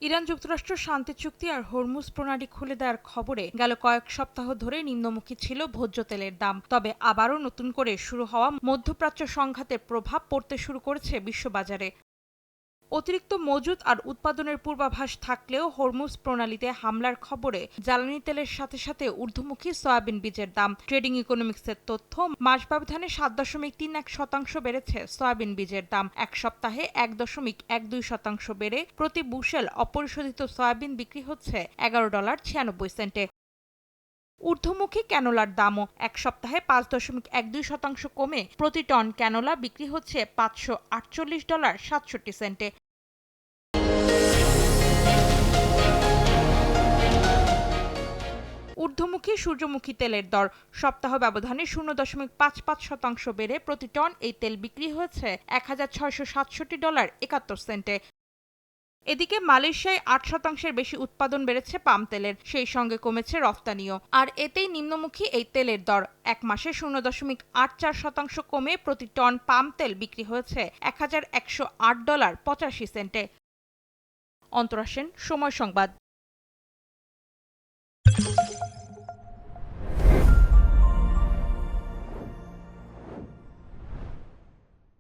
Iran যুক্তরাষ্ট্র শান্তি চুক্তি আর হরমুজ প্রণালী খুলে দেওয়ার খবরে গেল কয়েক সপ্তাহ ধরে নিম্নমুখী ছিল ভোজ্য তেলের দাম। তবে আবারও নতুন করে শুরু হওয়া মধ্যপ্রাচ্য সংঘাতের প্রভাব পড়তে শুরু করেছে বিশ্ববাজারে। অতিরিক্ত মজুত আর উৎপাদনের পূর্বাভাস থাকলেও হরমুজ প্রণালীতে হামলার খবরে জ্বালানি তেলের সাথে সাথে ঊর্ধ্বমুখী সয়াবিন বীজের দাম। ট্রেডিং ইকোনমিক্সের তথ্য, মাস ব্যবধানে 7.31% বেড়েছে সয়াবিন বীজের দাম। এক সপ্তাহে 1.12% বেড়ে প্রতি বুশেল অপরিশোধিত সয়াবিন বিক্রি হচ্ছে $11.96। ঊর্ধ্বমুখী ক্যানোলার দামও এক সপ্তাহে 5.12% কমে প্রতি টন ক্যানোলা বিক্রি হচ্ছে $548.67। ঊর্ধ্বমুখী সূর্যমুখী তেলের দর সপ্তাহ ব্যবধানে 0.55% বেড়ে প্রতি টন এই তেল বিক্রি হয়েছে $1667.71। এদিকে মালয়েশিয়ায় 8% বেশি উৎপাদন বেড়েছে পাম তেলের, সেই সঙ্গে কমেছে রফতানিও। আর এতেই নিম্নমুখী এই তেলের দর এক মাসে 0.84% কমে প্রতি টন পাম তেল বিক্রি হয়েছে $1108.85। অন্তরা সেন, সময় সংবাদ।